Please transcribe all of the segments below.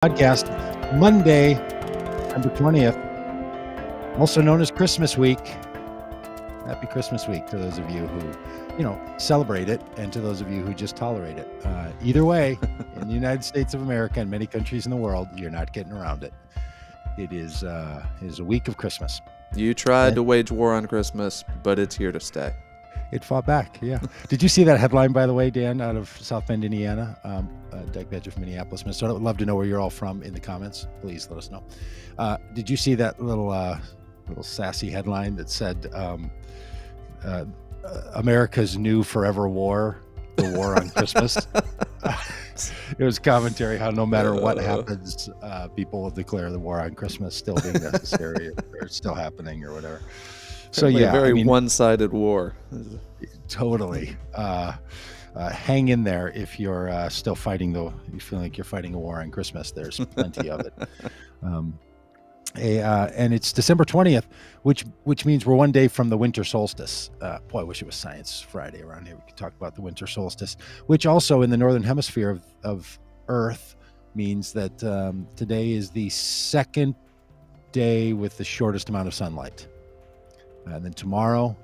Podcast, Monday, December 20th, also known as Christmas week. Happy Christmas week to those of you who, celebrate it, and to those of you who just tolerate it. Either way, in the United States of America and many countries in the world, you're not getting around it. It is a week of Christmas. You tried to wage war on Christmas, but it's here to stay. It fought back, yeah. Did you see that headline, by the way, Dan, out of South Bend, Indiana? Doug Badger from Minneapolis, Minnesota. I'd love to know where you're all from in the comments. Please let us know. Did you see that little sassy headline that said America's new forever war, the war on Christmas? It was commentary how no matter what happens, people will declare the war on Christmas still being necessary or still happening or whatever. So yeah, very one-sided war. Totally. Hang in there if you're still fighting you feel like you're fighting a war on Christmas. There's plenty of it. And it's December 20th, which means we're one day from the winter solstice. Boy, I wish it was Science Friday around here. We could talk about the winter solstice, which also in the northern hemisphere of Earth means that today is the second day with the shortest amount of sunlight. And then tomorrow,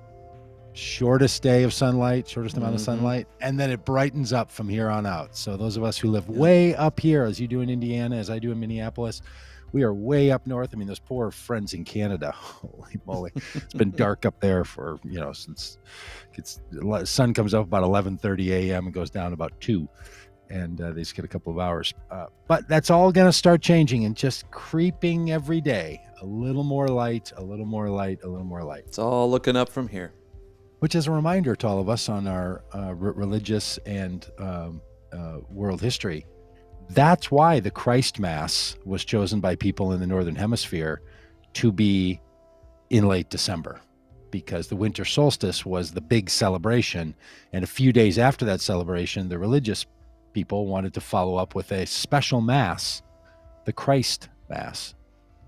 shortest day of sunlight, shortest amount of sunlight, and then it brightens up from here on out. So those of us who live way up here, as you do in Indiana, as I do in Minneapolis, we are way up north. I mean, those poor friends in Canada, holy moly. It's been dark up there for, since the sun comes up about 11:30 a.m. and goes down about 2. And they just get a couple of hours. But that's all going to start changing and just creeping every day. A little more light, a little more light, a little more light. It's all looking up from here. Which is a reminder to all of us on our religious and world history. That's why the Christ Mass was chosen by people in the Northern Hemisphere to be in late December, because the winter solstice was the big celebration. And a few days after that celebration, the religious people wanted to follow up with a special Mass, the Christ Mass,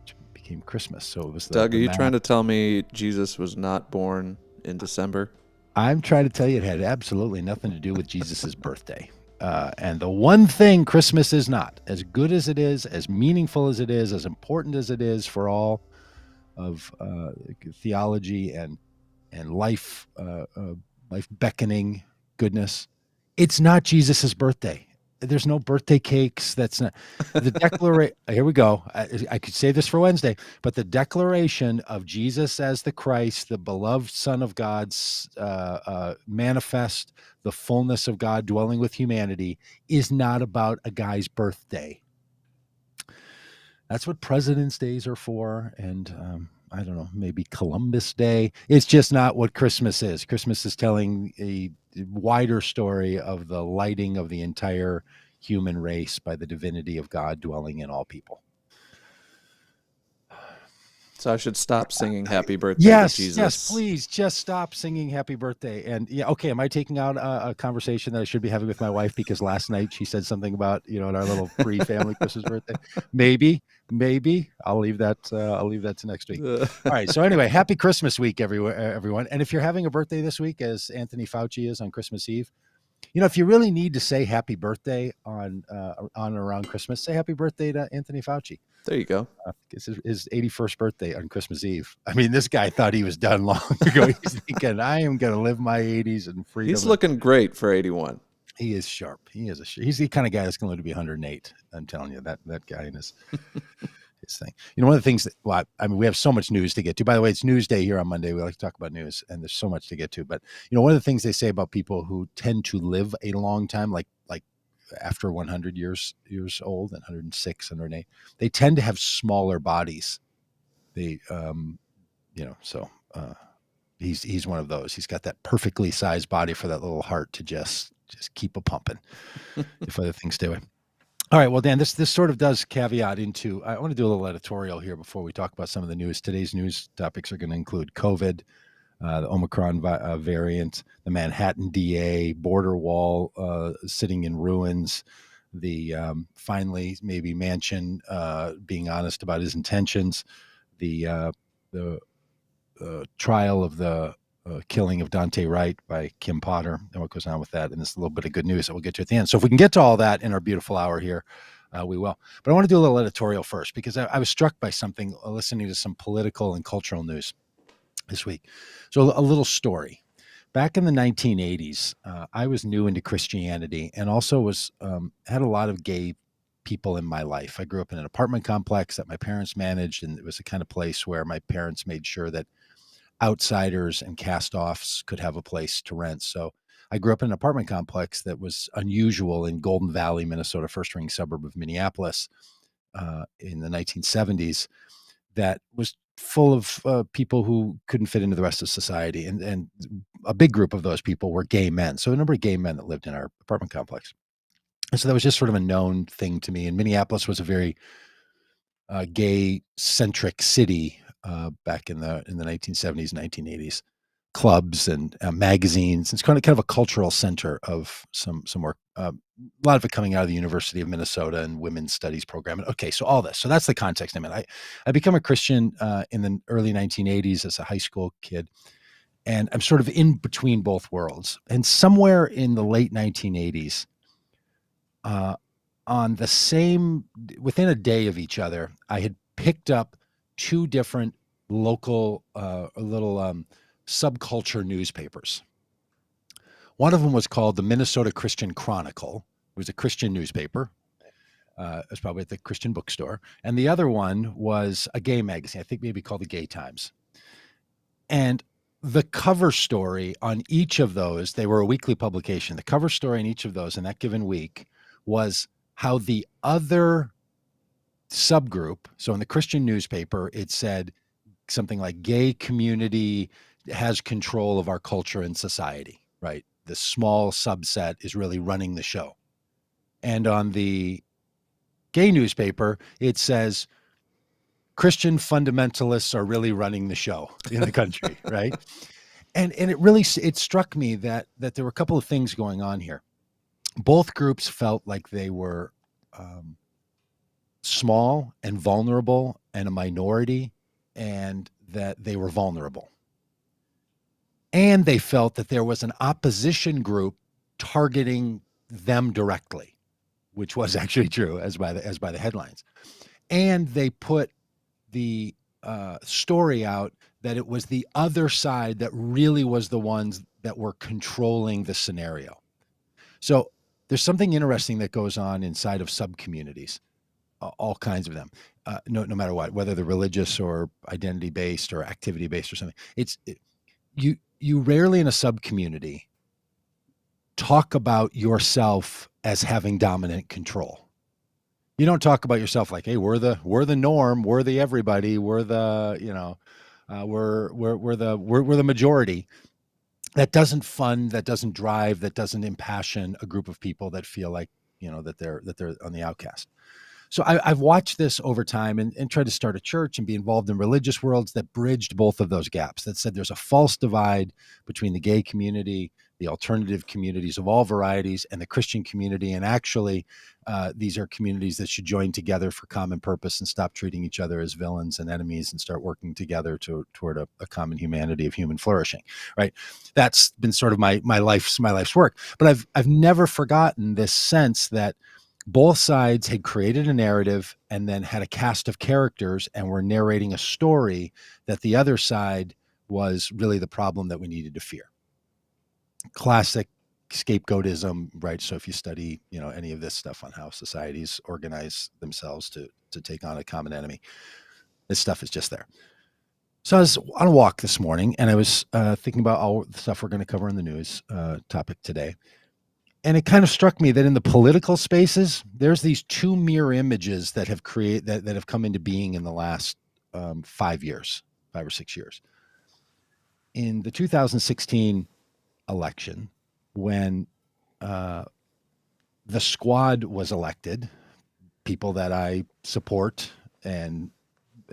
which became Christmas. So it was Doug, are you trying to tell me Jesus was not born in December? I'm trying to tell you it had absolutely nothing to do with Jesus's birthday. And the one thing Christmas is not, as good as it is, as meaningful as it is, as important as it is for all of theology and life beckoning goodness, it's not Jesus's birthday. There's no birthday cakes. That's not the declaration. Here we go. I could say this for Wednesday, but the declaration of Jesus as the Christ, the beloved Son of God's manifest, the fullness of God dwelling with humanity, is not about a guy's birthday. That's what President's Days are for, and I don't know, maybe Columbus Day. It's just not what Christmas is. Christmas is telling a wider story of the lighting of the entire human race by the divinity of God dwelling in all people. So I should stop singing Happy Birthday to Jesus. Yes, please just stop singing Happy Birthday. And yeah, okay, am I taking out a conversation that I should be having with my wife because last night she said something about, in our little pre-family Christmas birthday? Maybe. I'll leave that to next week. All right. So anyway, happy Christmas week, everyone. And if you're having a birthday this week, as Anthony Fauci is on Christmas Eve, if you really need to say happy birthday on around Christmas, say happy birthday to Anthony Fauci. There you go. It's his 81st birthday on Christmas Eve. I mean, this guy thought he was done long ago. He's thinking, I am going to live my 80s and freedom. He's looking great for 81. He is sharp. He's the kind of guy that's going to live to be 108. I'm telling you, that guy and his thing. One of the things that, we have so much news to get to. By the way, it's news day here on Monday. We like to talk about news, and there's so much to get to. But, one of the things they say about people who tend to live a long time, like after 100 years old, and 106, 108, they tend to have smaller bodies. They, he's one of those. He's got that perfectly sized body for that little heart to just keep a pumping if other things stay away. All right. Well, Dan, this sort of does caveat into, I want to do a little editorial here before we talk about some of the news. Today's news topics are going to include COVID, the Omicron variant, the Manhattan DA, border wall sitting in ruins, the finally maybe Manchin being honest about his intentions, the trial of the killing of Dante Wright by Kim Potter, and what goes on with that, and this little bit of good news that we'll get to at the end. So if we can get to all that in our beautiful hour here We will. But I want to do a little editorial first because I was struck by something listening to some political and cultural news this week. So, a little story. Back in the 1980s, I was new into Christianity and also was had a lot of gay people in my life. I grew up in an apartment complex that my parents managed, and it was the kind of place where my parents made sure that outsiders and cast-offs could have a place to rent. So I grew up in an apartment complex that was unusual in Golden Valley, Minnesota, first ring suburb of Minneapolis, in the 1970s. That was full of people who couldn't fit into the rest of society, and a big group of those people were gay men. So a number of gay men that lived in our apartment complex, and so that was just sort of a known thing to me. And Minneapolis was a very gay centric city back in the 1970s, 1980s. Clubs and magazines. It's kind of a cultural center of some work. A lot of it coming out of the University of Minnesota and women's studies program. Okay, so all this. So that's the context I'm in. I become a Christian in the early 1980s as a high school kid, and I'm sort of in between both worlds. And somewhere in the late 1980s, uh, on the same within a day of each other, I had picked up two different local little subculture newspapers. One of them was called the Minnesota Christian Chronicle. It was a Christian newspaper. It was probably at the Christian bookstore. And the other one was a gay magazine, I think maybe called the Gay Times. And the cover story on each of those, they were a weekly publication. The cover story in each of those in that given week was how the other subgroup, so in the Christian newspaper, it said something like gay community has control of our culture and society, right? The small subset is really running the show. And on the gay newspaper, it says Christian fundamentalists are really running the show in the country, right? And it struck me that there were a couple of things going on here. Both groups felt like they were small and vulnerable and a minority, and that they were vulnerable. And they felt that there was an opposition group targeting them directly, which was actually true as by the headlines. And they put the story out that it was the other side that really was the ones that were controlling the scenario. So there's something interesting that goes on inside of sub communities, all kinds of them, no matter what, whether they're religious or identity based or activity based or something. You rarely in a sub community talk about yourself as having dominant control. You don't talk about yourself like, hey, we're the norm, we're the everybody, we're the, we're the majority. That doesn't fund, that doesn't drive, that doesn't impassion a group of people that feel like, that they're on the outcast. So I've watched this over time and tried to start a church and be involved in religious worlds that bridged both of those gaps, that said there's a false divide between the gay community, the alternative communities of all varieties, and the Christian community. And actually, these are communities that should join together for common purpose and stop treating each other as villains and enemies and start working together toward a common humanity of human flourishing. Right? That's been sort of my life's work. But I've never forgotten this sense that both sides had created a narrative and then had a cast of characters and were narrating a story that the other side was really the problem that we needed to fear. Classic scapegoatism, right? So if you study, any of this stuff on how societies organize themselves to take on a common enemy, this stuff is just there. So I was on a walk this morning and I was thinking about all the stuff we're going to cover in the news topic today. And it kind of struck me that in the political spaces, there's these two mirror images that have that have come into being in the last 5 or 6 years. In the 2016 election, when the squad was elected, people that I support and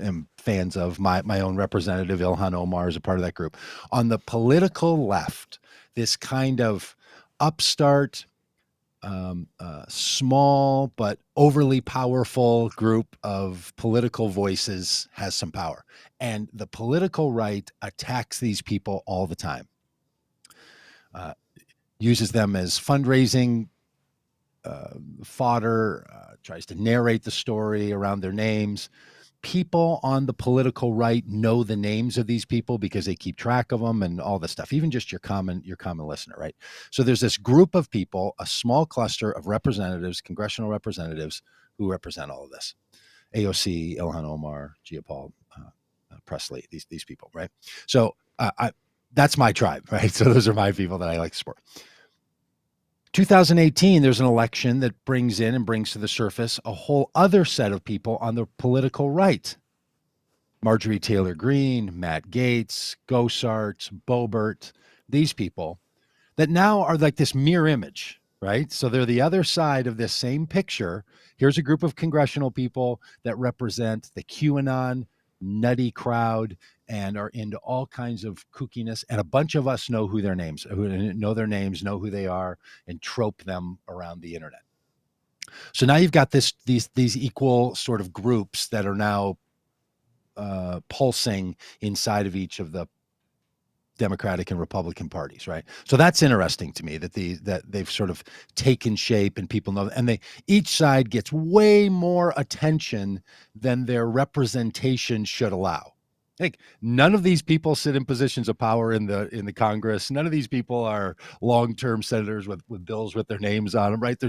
am fans of, my own representative, Ilhan Omar, is a part of that group. On the political left, this kind of upstart, small but overly powerful group of political voices has some power. And the political right attacks these people all the time, uses them as fundraising fodder, tries to narrate the story around their names. People on the political right know the names of these people because they keep track of them and all this stuff, even just your common listener, right? So there's this group of people, a small cluster of representatives, congressional representatives, who represent all of this. AOC, Ilhan Omar, Gia Paul, Presley, these people, right? So that's my tribe, right? So those are my people that I like to support. 2018, there's an election that brings to the surface a whole other set of people on the political right. Marjorie Taylor Greene, Matt Gaetz, Gosart, Boebert, these people that now are like this mirror image, right? So they're the other side of this same picture. Here's a group of congressional people that represent the QAnon nutty crowd and are into all kinds of kookiness. And a bunch of us know their names, know who they are, and trope them around the internet. So now you've got these equal sort of groups that are now pulsing inside of each of the Democratic and Republican parties, right? So that's interesting to me that they've sort of taken shape and people know, and each side gets way more attention than their representation should allow. Like, none of these people sit in positions of power in the Congress. None of these people are long-term senators with bills with their names on them, right?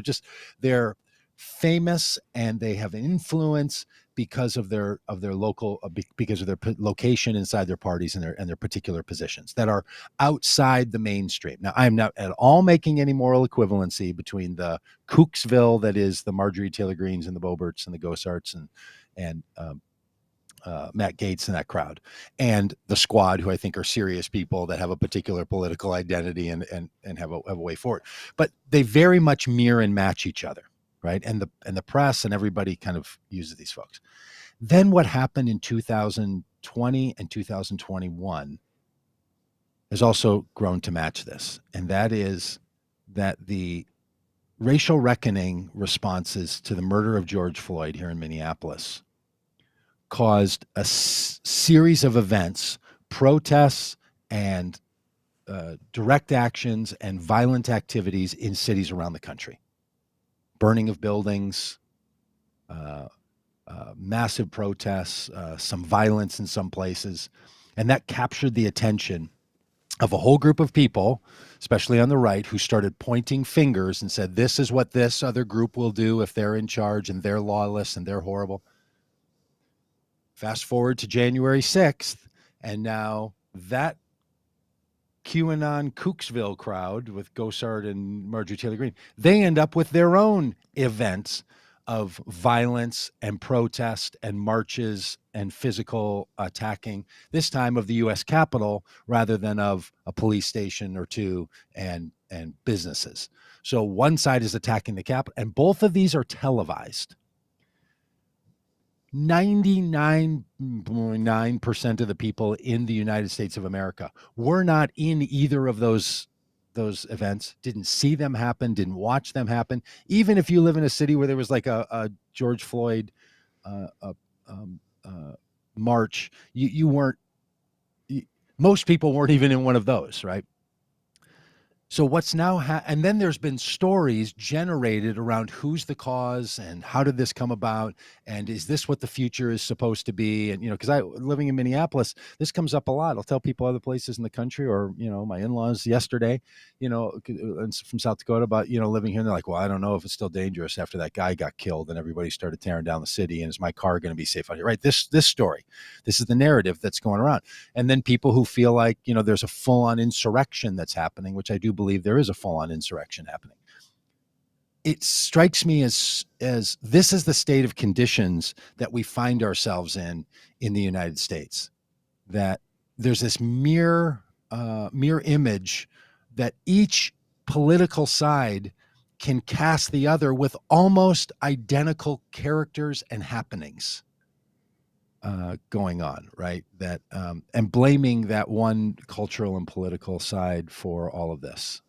They're famous and they have an influence because of their local, because of their location inside their parties and their particular positions that are outside the mainstream. Now, I'm not at all making any moral equivalency between the Kooksville that is the Marjorie Taylor Greenes and the Boeberts and the Gosarts and Matt Gaetz and that crowd, and the Squad, who I think are serious people that have a particular political identity and have a way forward. But they very much mirror and match each other, right? And the press and everybody kind of uses these folks. Then what happened in 2020 and 2021 has also grown to match this, and that is that the racial reckoning responses to the murder of George Floyd here in Minneapolis caused a series of events, protests, and direct actions and violent activities in cities around the country. Burning of buildings, massive protests, some violence in some places. And that captured the attention of a whole group of people, especially on the right, who started pointing fingers and said, this is what this other group will do if they're in charge and they're lawless and they're horrible. Fast forward to January 6th, and now that QAnon Kooksville crowd with Gosart and Marjorie Taylor Greene, they end up with their own events of violence and protest and marches and physical attacking, this time of the U.S. Capitol rather than of a police station or two and businesses. So one side is attacking the Capitol, and both of these are televised. 99.9% of the people in the United States of America were not in either of those events, didn't see them happen, didn't watch them happen. Even if you live in a city where there was like a George Floyd march, you weren't, most people weren't even in one of those, right? So what's now, and then there's been stories generated around who's the cause and how did this come about, and is this what the future is supposed to be? And because living in Minneapolis, this comes up a lot. I'll tell people other places in the country, or my in-laws yesterday, from South Dakota about living here. And they're like, well, I don't know if it's still dangerous after that guy got killed and everybody started tearing down the city. And is my car going to be safe out here? Right? This story, this is the narrative that's going around. And then people who feel like there's a full-on insurrection that's happening, which I do believe there is a full-on insurrection happening. It strikes me as this is the state of conditions that we find ourselves in the United States, that there's this mirror image that each political side can cast the other with almost identical characters and happenings going on, right? That and blaming that one cultural and political side for all of this.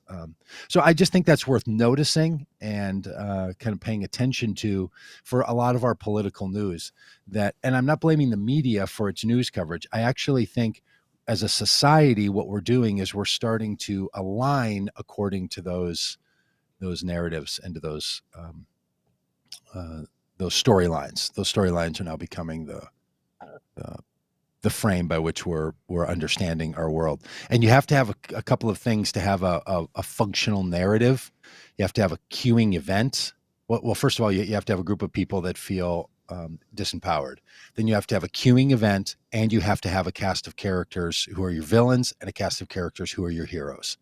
So I just think that's worth noticing and kind of paying attention to for a lot of our political news. And I'm not blaming the media for its news coverage. I actually think as a society, what we're doing is we're starting to align according to those narratives and to those storylines. Those storylines are now becoming the frame by which we're understanding our world. And you have to have a couple of things to have a functional narrative. You have to have a cueing event. Well, first of all, you have to have a group of people that feel disempowered. Then you have to have a cueing event, and you have to have a cast of characters who are your villains and a cast of characters who are your heroes.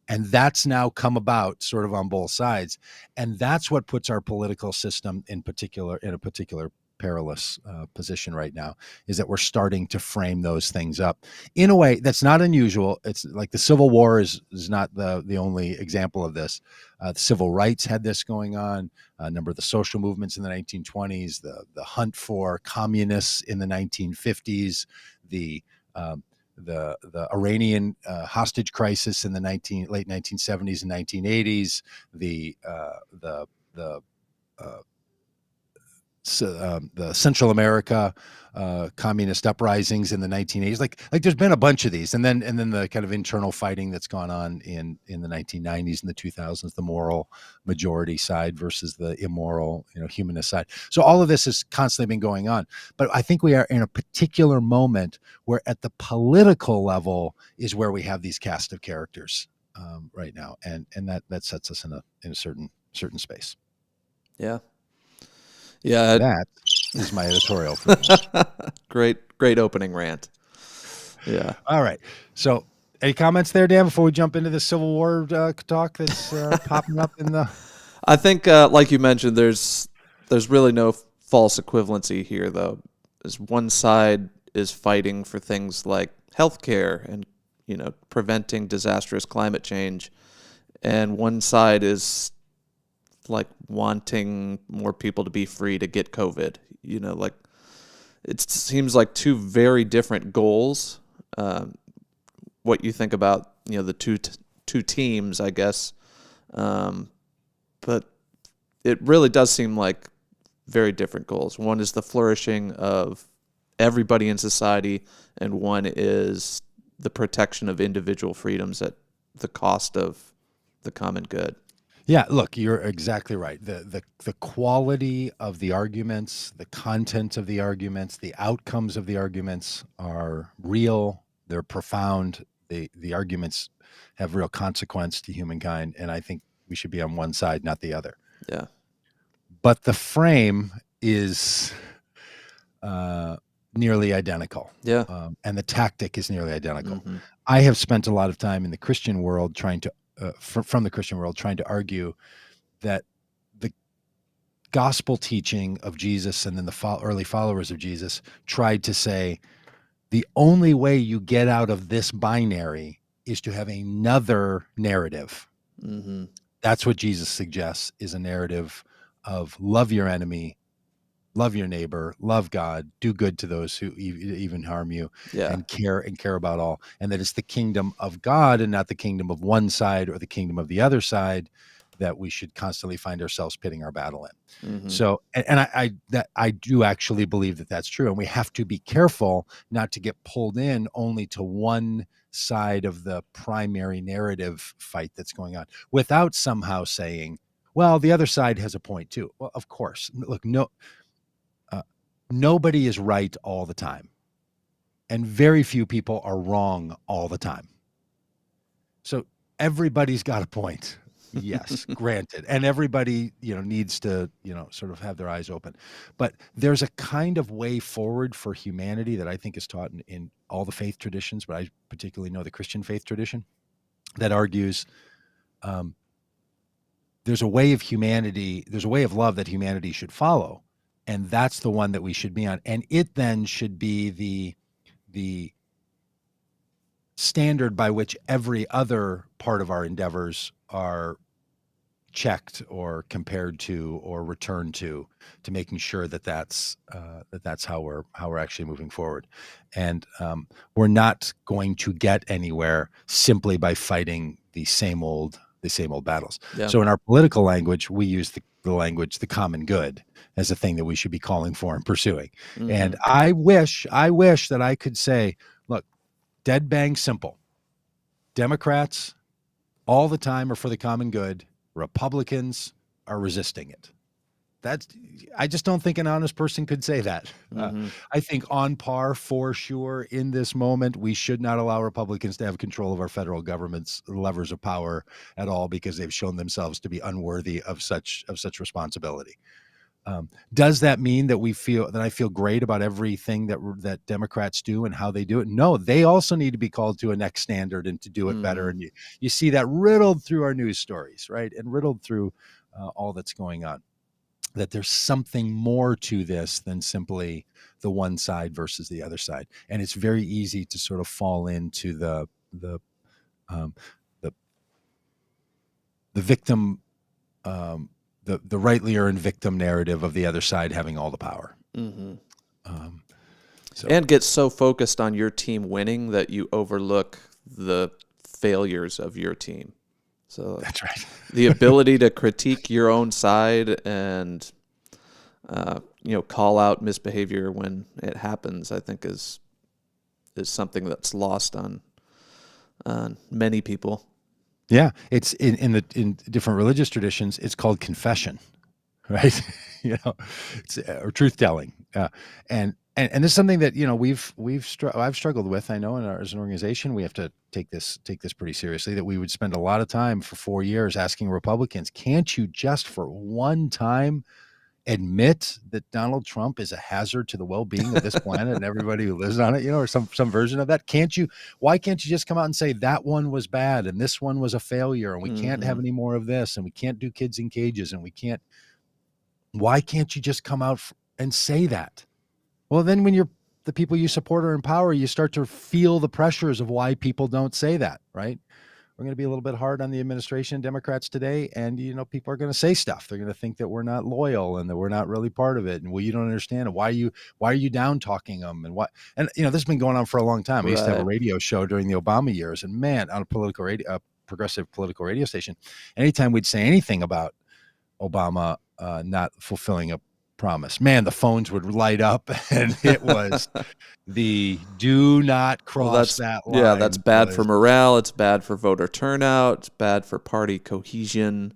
And that's now come about sort of on both sides. And that's what puts our political system in a particular perilous position right now, is that we're starting to frame those things up in a way that's not unusual. It's like the Civil War is not the only example of this. The civil rights had this going on. A number of the social movements in the 1920s, the hunt for communists in the 1950s, the Iranian hostage crisis in the late 1970s and 1980s, the Central America communist uprisings in the 1980s. Like there's been a bunch of these, and then the kind of internal fighting that's gone on in the 1990s and the 2000s, the moral majority side versus the immoral, humanist side. So all of this has constantly been going on. But I think we are in a particular moment where at the political level is where we have these cast of characters right now, and that sets us in a certain space. Yeah. Yeah. That is my editorial for Great opening rant. Yeah. All right. So any comments there, Dan, before we jump into the Civil War talk that's popping up in the... I think, like you mentioned, there's really no false equivalency here, though. As one side is fighting for things like healthcare and, preventing disastrous climate change, and one side is like wanting more people to be free to get COVID. Like it seems like two very different goals. What you think about, the two teams, I guess. But it really does seem like very different goals. One is the flourishing of everybody in society, and one is the protection of individual freedoms at the cost of the common good. Yeah, look, you're exactly right. The quality of the arguments, the content of the arguments, the outcomes of the arguments are real. They're profound. The arguments have real consequence to humankind, and I think we should be on one side, not the other. Yeah. But the frame is nearly identical. Yeah. And the tactic is nearly identical. Mm-hmm. I have spent a lot of time in the Christian world trying to from the Christian world, trying to argue that the gospel teaching of Jesus and then the early followers of Jesus tried to say the only way you get out of this binary is to have another narrative. Mm-hmm. That's what Jesus suggests, is a narrative of love your enemy, love your neighbor, love God, do good to those who even harm you, and care about all. And that it's the kingdom of God and not the kingdom of one side or the kingdom of the other side that we should constantly find ourselves pitting our battle in. Mm-hmm. So, and I do actually believe that that's true. And we have to be careful not to get pulled in only to one side of the primary narrative fight that's going on without somehow saying, well, the other side has a point too. Well, of course, look, nobody is right all the time, and very few people are wrong all the time. So everybody's got a point. Yes, granted. And everybody, needs to, sort of have their eyes open. But there's a kind of way forward for humanity that I think is taught in all the faith traditions, but I particularly know the Christian faith tradition, that argues there's a way of humanity, there's a way of love that humanity should follow. And that's the one that we should be on. And it then should be the standard by which every other part of our endeavors are checked or compared to or returned to making sure that that's how we're actually moving forward. And we're not going to get anywhere simply by fighting the same old battles. Yeah. So in our political language, we use the language, the common good, as a thing that we should be calling for and pursuing. Mm-hmm. And I wish that I could say, look, dead bang simple. Democrats all the time are for the common good. Republicans are resisting it. That's I just don't think an honest person could say that. I think on par for sure in this moment, we should not allow Republicans to have control of our federal government's levers of power at all because they've shown themselves to be unworthy of such responsibility. Does that mean that I feel great about everything that Democrats do and how they do it? No, they also need to be called to a next standard and to do it better. And you see that riddled through our news stories, right? And riddled through all that's going on. That there's something more to this than simply the one side versus the other side, and it's very easy to sort of fall into the um, the victim, the rightly earned victim narrative of the other side having all the power. And get so focused on your team winning that you overlook the failures of your team. So that's right. The ability to critique your own side and call out misbehavior when it happens, I think is something that's lost on many people. Yeah, it's in different religious traditions. It's called confession, right? It's or truth telling, and this is something that I've struggled with. I know as an organization, we have to take this pretty seriously. That we would spend a lot of time for 4 years asking Republicans, can't you just for one time admit that Donald Trump is a hazard to the well-being of this planet and everybody who lives on it, or some version of that? Why can't you just come out and say that one was bad and this one was a failure and we can't have any more of this and we can't do kids in cages and why can't you just come out and say that? Well, then when the people you support are in power, you start to feel the pressures of why people don't say that, right? We're going to be a little bit hard on the administration, Democrats today, and people are going to say stuff. They're going to think that we're not loyal and that we're not really part of it, and you don't understand it. Why are you down talking them and what? And this has been going on for a long time. I used to have a radio show during the Obama years, and man, on a progressive political radio station, anytime we'd say anything about Obama not fulfilling a promise, man, the phones would light up, and it was the do not cross that line. Yeah, that's bad for morale. It's bad for voter turnout. It's bad for party cohesion.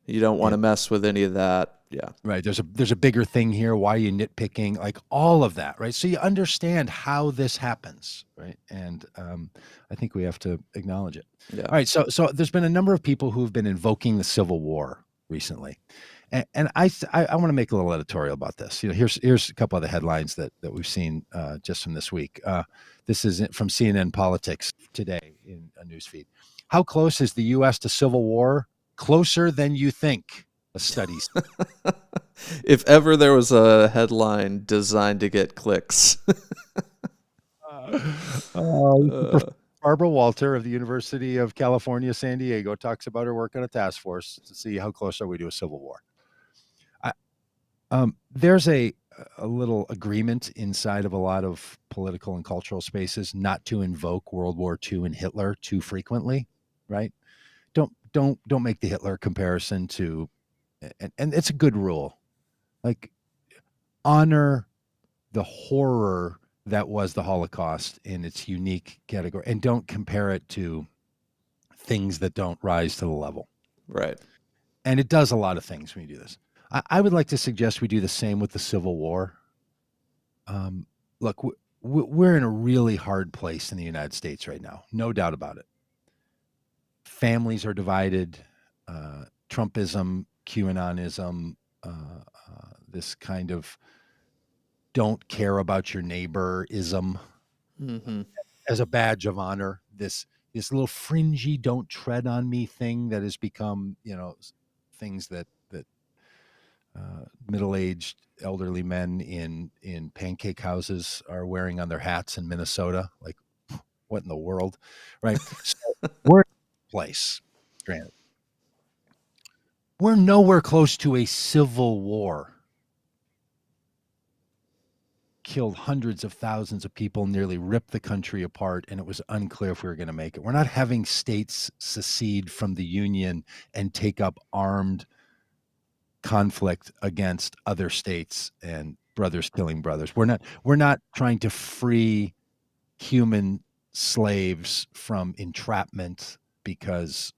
You don't want to mess with any of that. Yeah. Right. There's a bigger thing here. Why are you nitpicking? Like all of that, right? So you understand how this happens, right? And I think we have to acknowledge it. Yeah. All right. So there's been a number of people who have been invoking the Civil War recently. And I want to make a little editorial about this. Here's a couple of the headlines that we've seen just from this week. This is from CNN Politics today in a newsfeed. How close is the U.S. to civil war? Closer than you think. A study. If ever there was a headline designed to get clicks. Barbara Walter of the University of California, San Diego talks about her work on a task force to see how close are we to a civil war. There's a little agreement inside of a lot of political and cultural spaces not to invoke World War II and Hitler too frequently, right? Don't make the Hitler comparison to, and it's a good rule. Like, honor the horror that was the Holocaust in its unique category, and don't compare it to things that don't rise to the level. Right. And it does a lot of things when you do this. I would like to suggest we do the same with the Civil War. Look, we're in a really hard place in the United States right now, no doubt about it. Families are divided. Trumpism, QAnonism, this kind of don't care about your neighbor-ism as a badge of honor. This little fringy don't tread on me thing that has become, things that middle-aged elderly men in pancake houses are wearing on their hats in Minnesota. Like, what in the world, right? So we're in a place, granted. We're nowhere close to a civil war. Killed hundreds of thousands of people, nearly ripped the country apart, and it was unclear if we were going to make it. We're not having states secede from the Union and take up armed conflict against other states and brothers killing brothers. We're not trying to free human slaves from entrapment because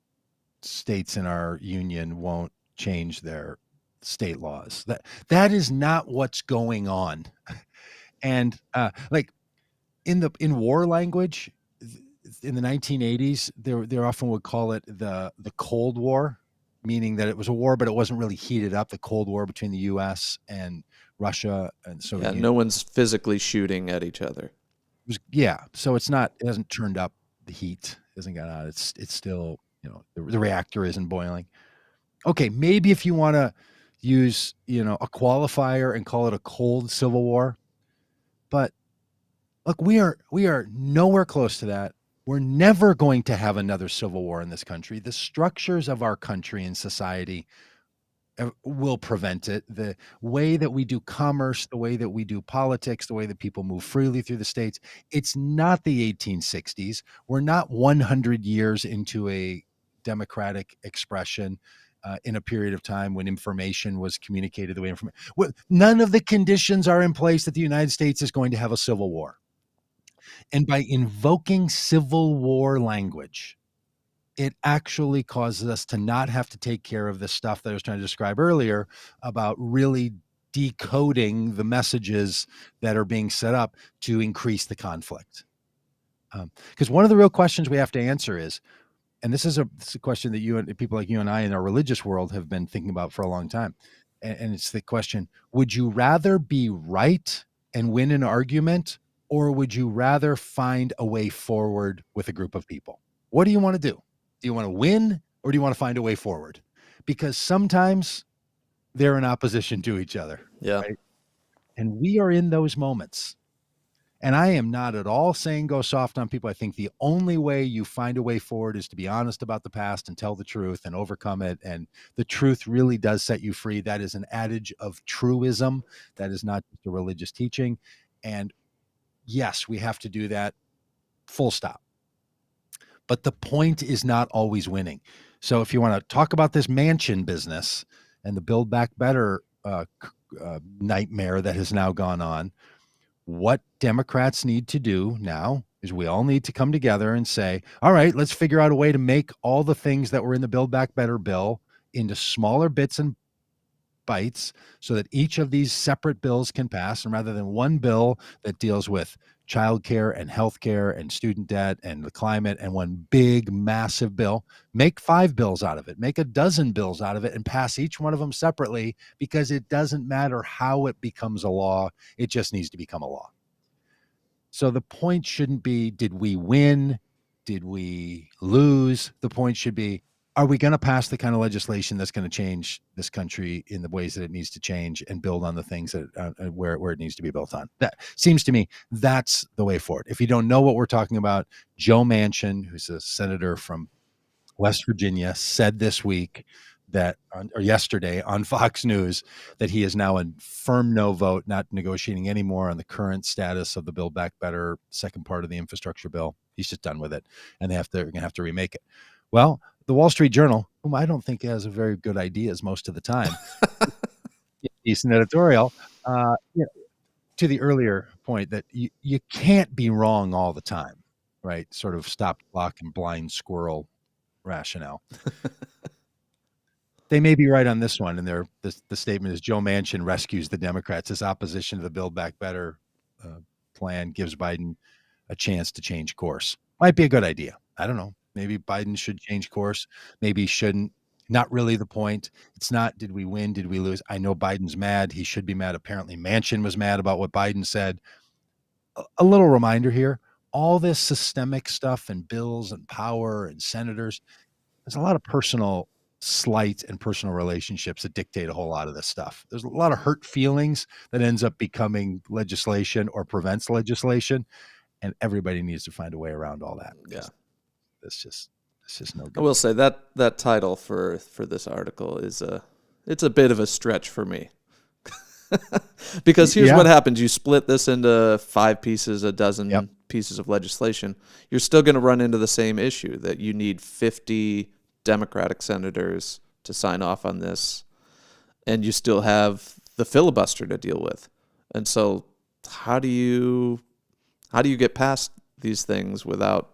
states in our union won't change their state laws. That is not what's going on. And like in war language, in the 1980s, they often would call it the Cold War, meaning that it was a war, but it wasn't really heated up. The Cold War between the U.S. and Russia and the Soviet Yeah, Union. no one's physically shooting at each other. Yeah, so it hasn't turned up the heat, hasn't gone out. It's still, the reactor isn't boiling. Okay, maybe if you want to use, a qualifier and call it a cold civil war, but look, we are nowhere close to that. We're never going to have another civil war in this country. The structures of our country and society will prevent it. The way that we do commerce, the way that we do politics, the way that people move freely through the states, it's not the 1860s. We're not 100 years into a democratic expression in a period of time when information was communicated the way information. None of the conditions are in place that the United States is going to have a civil war. And by invoking civil war language, it actually causes us to not have to take care of the stuff that I was trying to describe earlier about really decoding the messages that are being set up to increase the conflict. Because one of the real questions we have to answer is, and this is a question that you and people like you and I in our religious world have been thinking about for a long time. And it's the question, would you rather be right and win an argument, or would you rather find a way forward with a group of people? What do you want to do? Do you want to win, or do you want to find a way forward? Because sometimes they're in opposition to each other. Yeah. Right? And we are in those moments. And I am not at all saying go soft on people. I think the only way you find a way forward is to be honest about the past and tell the truth and overcome it. And the truth really does set you free. That is an adage of truism. That is not just a religious teaching. And yes, we have to do that, full stop. But the point is not always winning. So if you want to talk about this Manchin business and the Build Back Better nightmare that has now gone on, what Democrats need to do now is we all need to come together and say, all right, let's figure out a way to make all the things that were in the Build Back Better bill into smaller bits and bites so that each of these separate bills can pass. And rather than one bill that deals with childcare and healthcare and student debt and the climate and one big, massive bill, make 5 bills out of it, make a dozen bills out of it and pass each one of them separately, because it doesn't matter how it becomes a law. It just needs to become a law. So the point shouldn't be, did we win? Did we lose? The point should be, are we going to pass the kind of legislation that's going to change this country in the ways that it needs to change and build on the things that where it needs to be built on? That seems to me that's the way forward. If you don't know what we're talking about, Joe Manchin, who's a senator from West Virginia, said this week or yesterday on Fox News that he is now a firm no vote, not negotiating anymore on the current status of the Build Back Better second part of the infrastructure bill. He's just done with it, and they're going to have to remake it. Well, the Wall Street Journal, whom I don't think has a very good ideas most of the time, decent editorial, to the earlier point that you can't be wrong all the time, right? Sort of stop, block, and blind squirrel rationale. They may be right on this one, and the statement is Joe Manchin rescues the Democrats. His opposition to the Build Back Better plan gives Biden a chance to change course. Might be a good idea. I don't know. Maybe Biden should change course. Maybe he shouldn't. Not really the point. It's not, did we win? Did we lose? I know Biden's mad. He should be mad. Apparently, Manchin was mad about what Biden said. A little reminder here, all this systemic stuff and bills and power and senators, there's a lot of personal slight and personal relationships that dictate a whole lot of this stuff. There's a lot of hurt feelings that ends up becoming legislation or prevents legislation. And everybody needs to find a way around all that. Yeah. It's just no good. I will say that title for this article is it's a bit of a stretch for me. Because here's what happens. You split this into 5 pieces, a dozen pieces of legislation. You're still going to run into the same issue that you need 50 Democratic senators to sign off on this, and you still have the filibuster to deal with. And so how do you get past these things without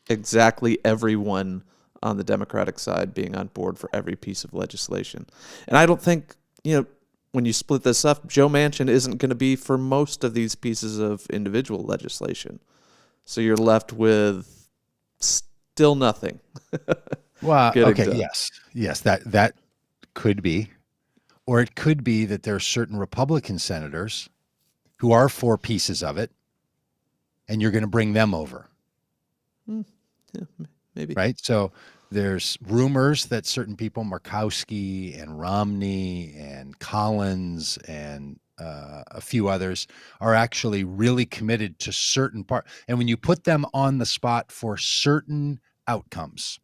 exactly everyone on the Democratic side being on board for every piece of legislation. And I don't think, when you split this up, Joe Manchin isn't going to be for most of these pieces of individual legislation. So you're left with still nothing. Well, getting okay, done. yes, that could be, or it could be that there are certain Republican senators who are for pieces of it, and you're going to bring them over, Yeah, maybe. right? So there's rumors that certain people, Murkowski and Romney and Collins and a few others, are actually really committed to certain part. And when you put them on the spot for certain outcomes,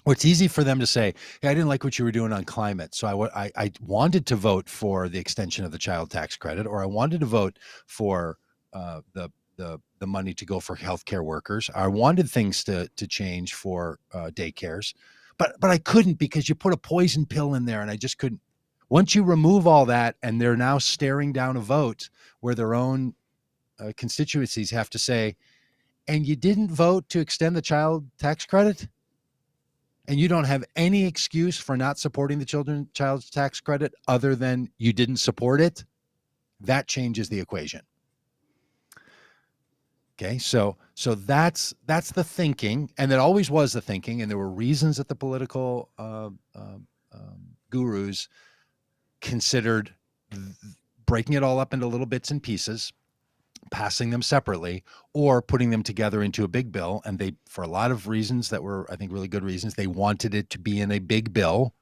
well, it's easy for them to say, "Hey, I didn't like what you were doing on climate, so I wanted to vote for the extension of the child tax credit, or I wanted to vote for the money to go for healthcare workers. I wanted things to change for daycares, but I couldn't because you put a poison pill in there, and I just couldn't." Once you remove all that, and they're now staring down a vote where their own constituencies have to say, "And you didn't vote to extend the child tax credit?" And you don't have any excuse for not supporting the child's tax credit other than you didn't support it, that changes the equation. Okay, so that's the thinking, and that always was the thinking, and there were reasons that the political gurus considered breaking it all up into little bits and pieces, passing them separately, or putting them together into a big bill. And they, for a lot of reasons that were, I think, really good reasons, they wanted it to be in a big bill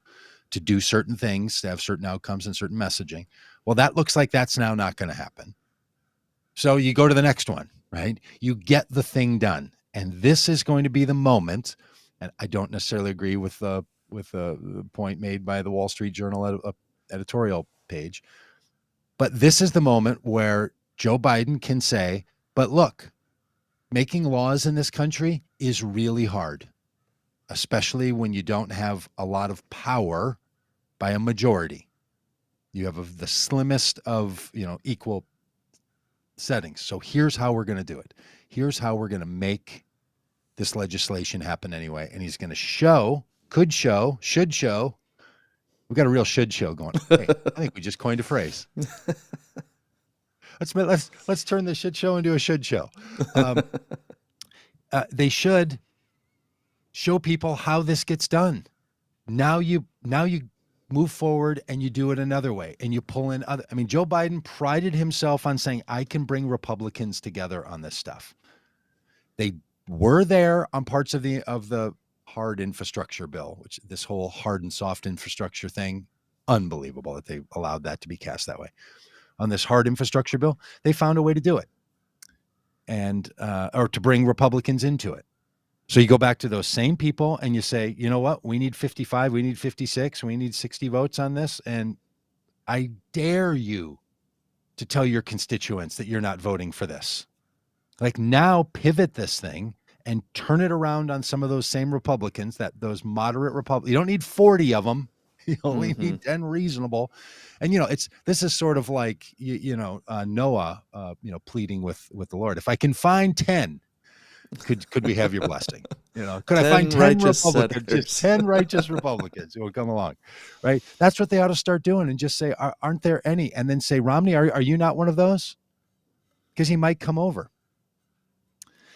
to do certain things, to have certain outcomes and certain messaging. Well, that looks like that's now not going to happen. So you go to the next one, right? You get the thing done. And this is going to be the moment. And I don't necessarily agree with the point made by the Wall Street Journal editorial page, but this is the moment where Joe Biden can say, but look, making laws in this country is really hard, especially when you don't have a lot of power by a majority. You have the slimmest of, equal settings. So here's how we're going to do it. Here's how we're going to make this legislation happen anyway. And he's going to show, could show, should show. We've got a real should show going. Hey, I think we just coined a phrase. Let's turn the shit show into a should show. They should show people how this gets done. Now you move forward and you do it another way, and you pull in other. I mean, Joe Biden prided himself on saying, "I can bring Republicans together on this stuff." They were there on parts of the hard infrastructure bill, which this whole hard and soft infrastructure thing, unbelievable that they allowed that to be cast that way. On this hard infrastructure bill, they found a way to do it, and or to bring Republicans into it. So you go back to those same people and you say, you know what, we need 55, we need 56, we need 60 votes on this, and I dare you to tell your constituents that you're not voting for this. Like, now pivot this thing and turn it around on some of those same Republicans, those moderate Republicans. You don't need 40 of them. You only need 10 reasonable. And, this is sort of like, Noah, pleading with the Lord. If I can find 10, could we have your blessing? Could I find 10 Republicans, just 10 righteous Republicans who will come along, right? That's what they ought to start doing, and just say, aren't there any? And then say, Romney, are you not one of those? Because he might come over.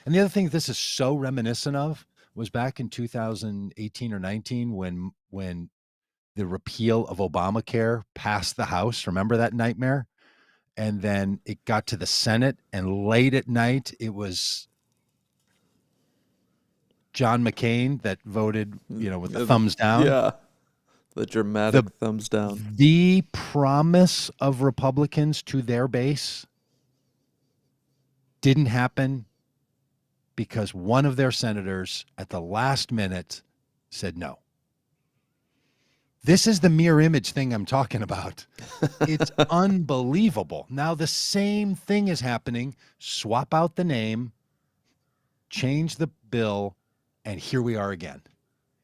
And the other thing this is so reminiscent of was back in 2018 or 19 when the repeal of Obamacare passed the House. Remember that nightmare? And then it got to the Senate, and late at night, it was John McCain that voted, with the thumbs down. Yeah, the dramatic thumbs down. The promise of Republicans to their base didn't happen because one of their senators at the last minute said no. This is the mirror image thing I'm talking about. It's unbelievable. Now the same thing is happening. Swap out the name, change the bill, and here we are again.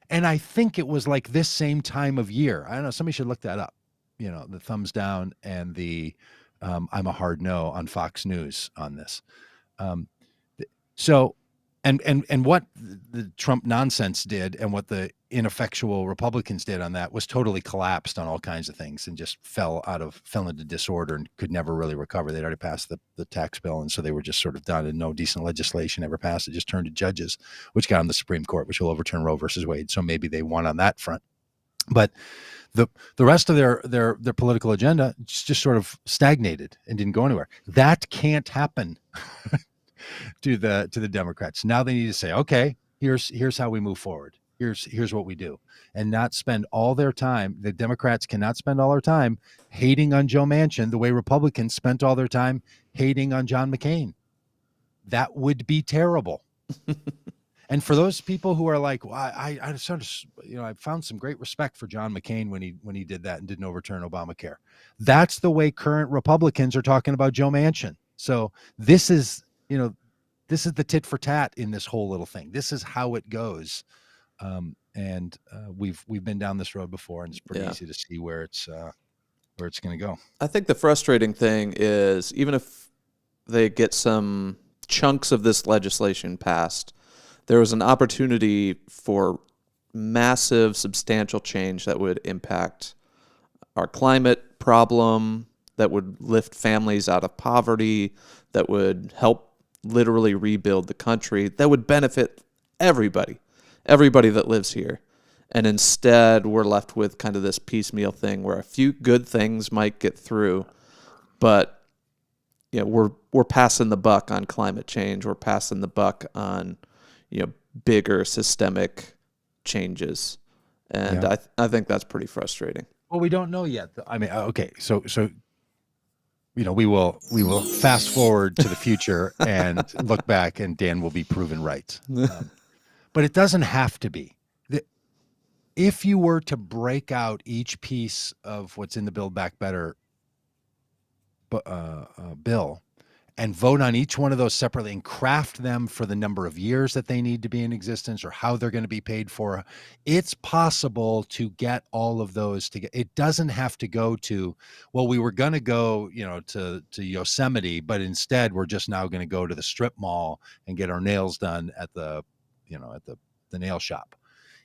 And I think it was like this same time of year. I don't know. Somebody should look that up. The thumbs down and the I'm a hard no on Fox News on this. So And what the Trump nonsense did and what the ineffectual Republicans did on that was totally collapsed on all kinds of things and just fell into disorder and could never really recover. They'd already passed the tax bill, and so they were just sort of done, and no decent legislation ever passed. It just turned to judges, which got on the Supreme Court, which will overturn Roe versus Wade. So maybe they won on that front. But the rest of their political agenda just sort of stagnated and didn't go anywhere. That can't happen to the Democrats. Now they need to say, okay, here's how we move forward. Here's what we do, and not spend all their time. The Democrats cannot spend all their time hating on Joe Manchin the way Republicans spent all their time hating on John McCain. That would be terrible. And for those people who are like, well, I sort of, I found some great respect for John McCain when he did that and didn't overturn Obamacare. That's the way current Republicans are talking about Joe Manchin. So this is the tit for tat in this whole little thing. This is how it goes. And we've been down this road before, and it's pretty easy to see where it's going to go. I think the frustrating thing is, even if they get some chunks of this legislation passed, there was an opportunity for massive, substantial change that would impact our climate problem, that would lift families out of poverty, that would help literally rebuild the country, that would benefit everybody that lives here. And instead, we're left with kind of this piecemeal thing where a few good things might get through, but we're passing the buck on climate change. We're passing the buck on bigger systemic changes, and I think that's pretty frustrating. Well, we don't know yet. I mean, okay, so we will fast forward to the future and look back, and Dan will be proven right. But it doesn't have to be. If you were to break out each piece of what's in the Build Back Better bill and vote on each one of those separately and craft them for the number of years that they need to be in existence or how they're going to be paid for, it's possible to get all of those together. It doesn't have to go to, well, we were going to go, to Yosemite, but instead we're just now going to go to the strip mall and get our nails done at the nail shop.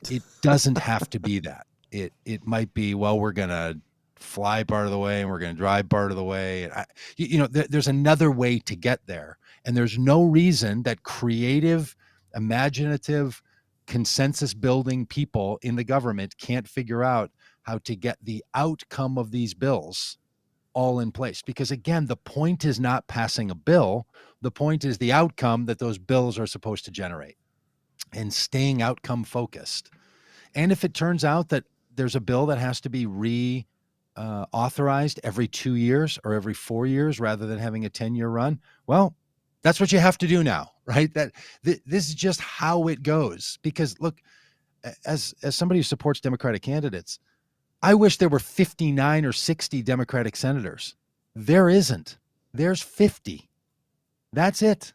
It doesn't have to be that. It might be, well, we're going to fly part of the way and we're going to drive part of the way. There's another way to get there. And there's no reason that creative, imaginative, consensus building people in the government can't figure out how to get the outcome of these bills all in place. Because again, the point is not passing a bill. The point is the outcome that those bills are supposed to generate, and staying outcome focused. And if it turns out that there's a bill that has to be authorized every 2 years or every 4 years rather than having a 10-year run, well, that's what you have to do now, right? This is just how it goes. Because look, as somebody who supports Democratic candidates, I wish there were 59 or 60 Democratic senators. There isn't. There's 50. That's it.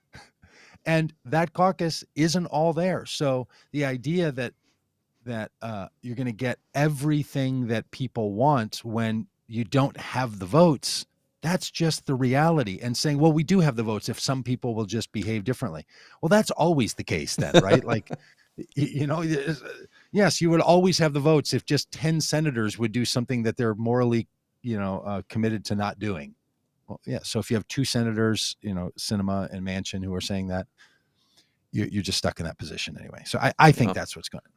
And that caucus isn't all there. So the idea that you're going to get everything that people want when you don't have the votes, that's just the reality. And saying, well, we do have the votes if some people will just behave differently. Well, that's always the case then, right? Like, yes, you would always have the votes if just 10 senators would do something that they're morally, committed to not doing. Well, yeah. So if you have 2 senators, Sinema and Manchin, who are saying that, you're just stuck in that position anyway. So I think that's what's going on.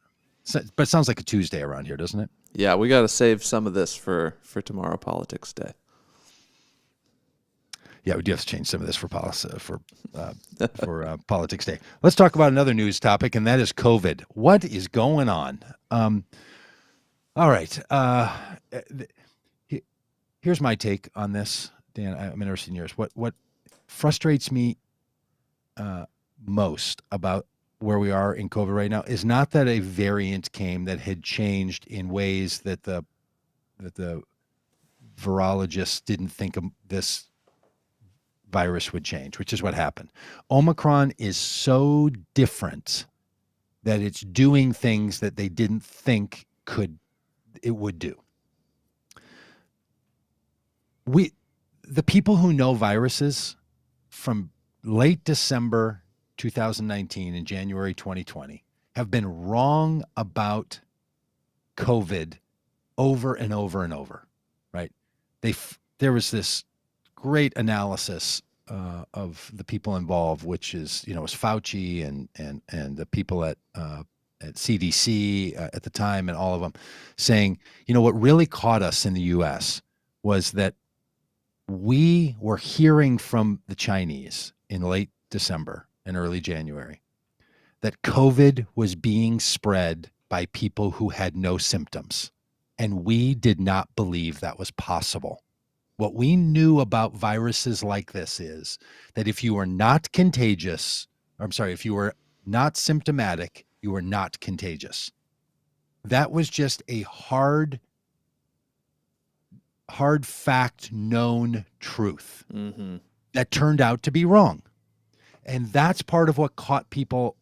So, but it sounds like a Tuesday around here, doesn't it? Yeah, we got to save some of this for tomorrow, Politics Day. Yeah, we do have to change some of this for Politics Day. Let's talk about another news topic, and that is COVID. What is going on? All right. Here's my take on this, Dan. I'm interested in yours. What frustrates me most about where we are in COVID right now is not that a variant came that had changed in ways that the virologists didn't think this virus would change, which is what happened. Omicron is so different that it's doing things that they didn't think it would do. The people who know viruses from late December 2019 and January 2020 have been wrong about COVID over and over and over, right? There was this great analysis of the people involved, which is, was Fauci and the people at CDC at the time, and all of them saying, what really caught us in the U.S. was that we were hearing from the Chinese in late December and early January that COVID was being spread by people who had no symptoms. And we did not believe that was possible. What we knew about viruses like this is that if you were not contagious, if you were not symptomatic, you were not contagious. That was just a hard fact, known truth that turned out to be wrong. And that's part of what caught people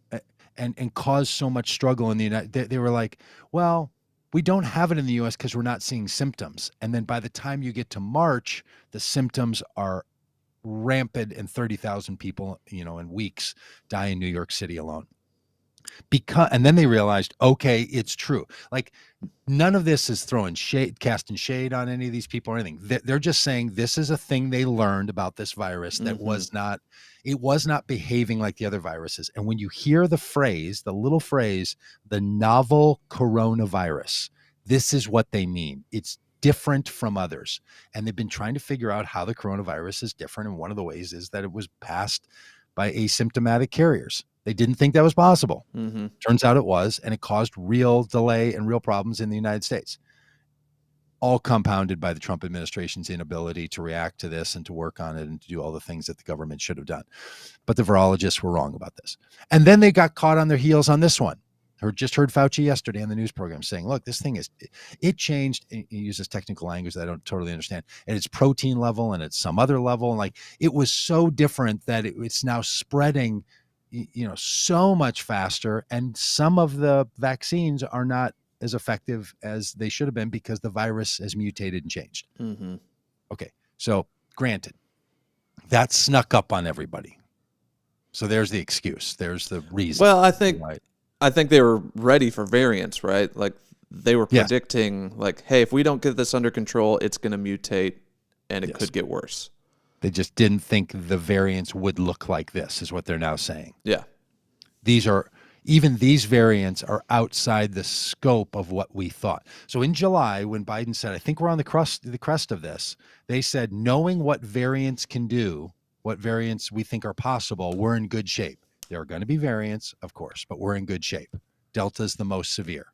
and caused so much struggle in the United States. They were like, well, we don't have it in the U.S. because we're not seeing symptoms. And then by the time you get to March, the symptoms are rampant, and 30,000 people, in weeks die in New York City alone. And then they realized, okay, it's true. Like, none of this is casting shade on any of these people or anything. They're just saying this is a thing they learned about this virus that was not behaving like the other viruses. And when you hear the little phrase, the novel coronavirus, this is what they mean. It's different from others. And they've been trying to figure out how the coronavirus is different. And one of the ways is that it was passed by asymptomatic carriers. They didn't think that was possible. Turns out it was, and it caused real delay and real problems in the United States, all compounded by the Trump administration's inability to react to this and to work on it and to do all the things that the government should have done. But the virologists were wrong about this. And then they got caught on their heels on this one. Just heard Fauci yesterday on the news program saying, look, this thing it changed. He uses technical language that I don't totally understand. And it's protein level and it's some other level. And like, it was so different that it's now spreading, so much faster. And some of the vaccines are not as effective as they should have been because the virus has mutated and changed. Okay. So granted, that snuck up on everybody. So there's the excuse. There's the reason. Well, I think they were ready for variants, right? Like, they were predicting, like, hey, if we don't get this under control, it's going to mutate and it could get worse. They just didn't think the variants would look like this, is what they're now saying. Yeah. Even these variants are outside the scope of what we thought. So in July, when Biden said, I think we're on the crest of this, they said, knowing what variants can do, what variants we think are possible, we're in good shape. There are going to be variants, of course, but we're in good shape. Delta's the most severe.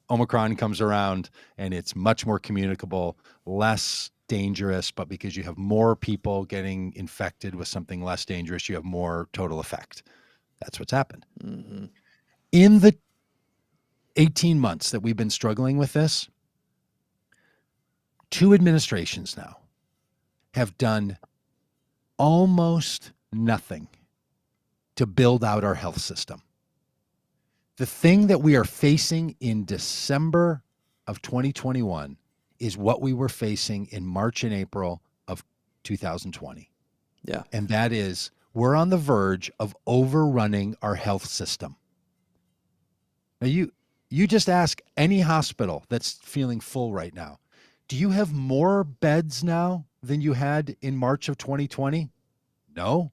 Omicron comes around and it's much more communicable, less dangerous, but because you have more people getting infected with something less dangerous, you have more total effect. That's what's happened. In the 18 months that we've been struggling with this, 2 administrations now have done almost nothing to build out our health system. The thing that we are facing in December of 2021 is what we were facing in March and April of 2020. Yeah. And that is, we're on the verge of overrunning our health system. Now, you just ask any hospital that's feeling full right now, do you have more beds now than you had in March of 2020? No.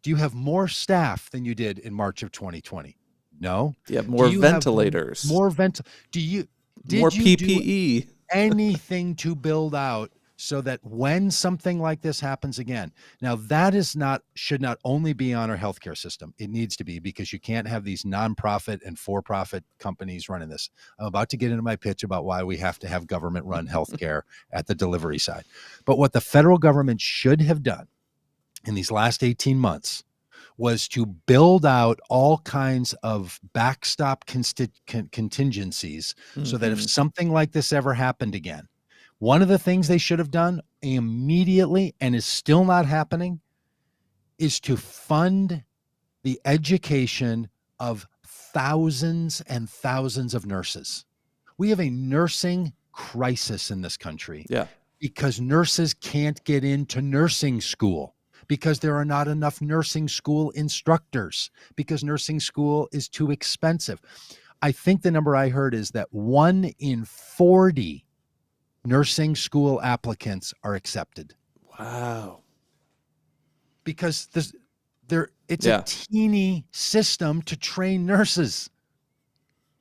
Do you have more staff than you did in March of 2020? No. Do you have more ventilators? More PPE? Do anything to build out so that when something like this happens again, now that should not only be on our healthcare system. It needs to be, because you can't have these nonprofit and for-profit companies running this. I'm about to get into my pitch about why we have to have government-run healthcare at the delivery side. But what the federal government should have done in these last 18 months was to build out all kinds of backstop contingencies so that if something like this ever happened again, one of the things they should have done immediately, and is still not happening, is to fund the education of thousands and thousands of nurses. We have a nursing crisis in this country. Yeah. Because nurses can't get into nursing school because there are not enough nursing school instructors, because nursing school is too expensive. I think the number I heard is that 1 in 40 nursing school applicants are accepted Wow. because it's Yeah. a teeny system to train nurses,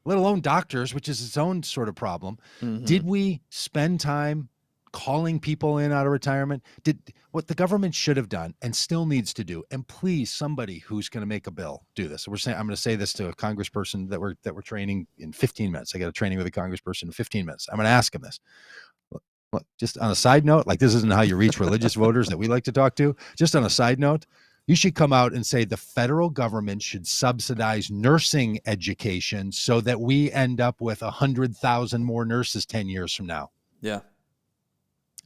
let alone doctors, which is its own sort of problem. Mhm. Did we spend time calling people in out of retirement? Did what the government should have done and still needs to do? And please, somebody who's going to make a bill, do this. I'm going to say this to a congressperson that we're training in 15 minutes. I got a training with a congressperson in 15 minutes. I'm going to ask him this. Look, just on a side note, like this isn't how you reach religious voters that we like to talk to. Just on a side note, you should come out and say the federal government should subsidize nursing education so that we end up with 100,000 more nurses 10 years from now. Yeah.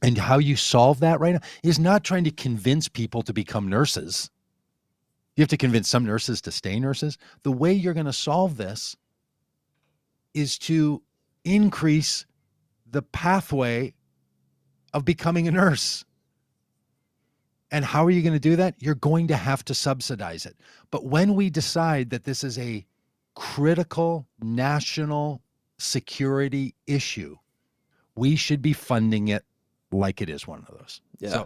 And how you solve that right now is not trying to convince people to become nurses. You have to convince some nurses to stay nurses. The way you're going to solve this is to increase the pathway of becoming a nurse. And how are you going to do that? You're going to have to subsidize it. But when we decide that this is a critical national security issue, we should be funding it like it is one of those. Yeah.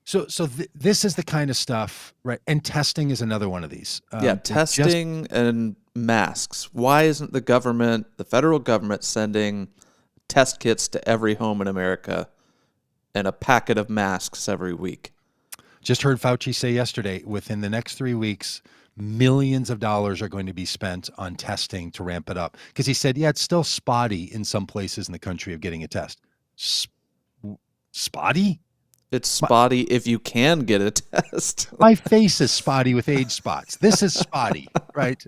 This is the kind of stuff, right? And testing is another one of these. Testing and masks. Why isn't the federal government, sending test kits to every home in America and a packet of masks every week? Just heard Fauci say yesterday, within the next 3 weeks, millions of dollars are going to be spent on testing to ramp it up. Because he said, yeah, it's still spotty in some places in the country of getting a test. Spotty? It's spotty if you can get a test. My face is spotty with age spots. This is spotty, right?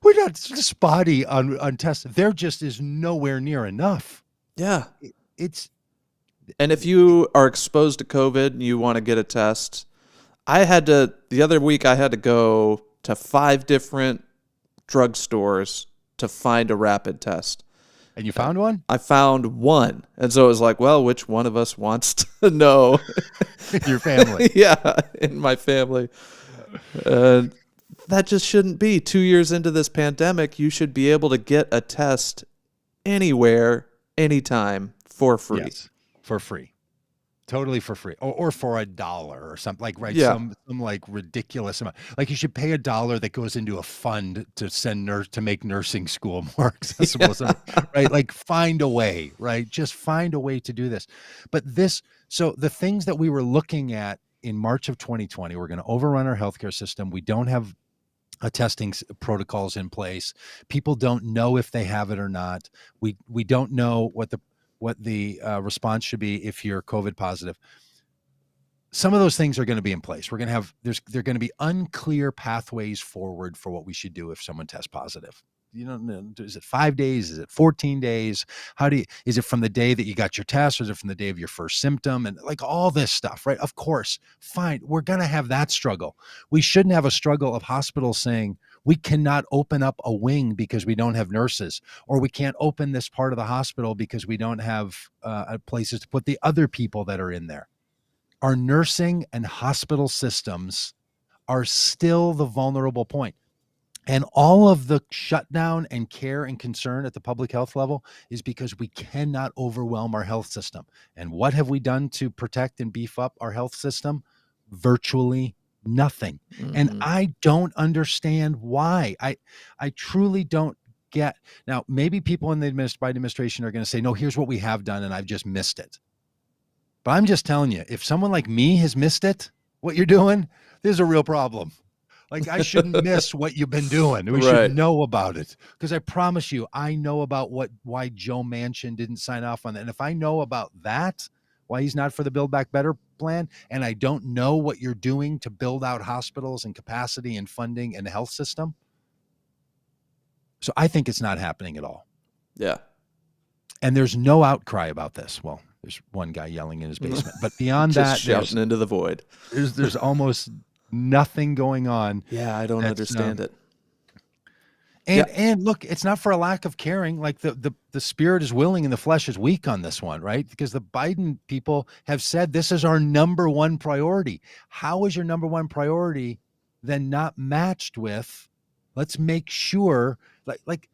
We're not spotty on tests. There just is nowhere near enough. Yeah. And if you are exposed to COVID and you want to get a test, the other week I had to go to 5 different drugstores to find a rapid test. And you found one? I found one. And so it was like, well, which one of us wants to know? Your family. Yeah, in my family. That just shouldn't be. 2 years into this pandemic, you should be able to get a test anywhere, anytime, for free. Yes, for free. Totally for free, or for $1 or something, like, right? Yeah. Some like ridiculous amount. Like you should pay $1 that goes into a fund to make nursing school more accessible, right? Like find a way, right? Just find a way to do this. But so the things that we were looking at in March of 2020, we're going to overrun our healthcare system. We don't have testing protocols in place. People don't know if they have it or not. We don't know what the response should be if you're COVID positive. Some of those things are going to be in place. We're going to have, they're going to be unclear pathways forward for what we should do if someone tests positive. Is it 5 days? Is it 14 days? Is it from the day that you got your test, or is it from the day of your first symptom? And like all this stuff, right? Of course, fine. We're going to have that struggle. We shouldn't have a struggle of hospitals saying, we cannot open up a wing because we don't have nurses, or we can't open this part of the hospital because we don't have places to put the other people that are in there. Our nursing and hospital systems are still the vulnerable point. And all of the shutdown and care and concern at the public health level is because we cannot overwhelm our health system. And what have we done to protect and beef up our health system? Virtually nothing. Mm-hmm. And I don't understand why. I truly don't get. Now, maybe people in the Biden administration are going to say, no, here's what we have done, and I've just missed it. But I'm just telling you, if someone like me has missed it, what you're doing, there's a real problem. Like, I shouldn't miss what you've been doing. We should know about it. Because I promise you, I know about why Joe Manchin didn't sign off on that. And if I know about that, why he's not for the Build Back Better plan, and I don't know what you're doing to build out hospitals and capacity and funding and the health system. So I think it's not happening at all. Yeah. And there's no outcry about this. Well, there's one guy yelling in his basement. But beyond that, shouting into the void. There's almost nothing going on. Yeah, I don't understand it. Yeah. And look, it's not for a lack of caring. Like the spirit is willing and the flesh is weak on this one, right? Because the Biden people have said this is our number one priority. How is your number one priority then not matched with, let's make sure, like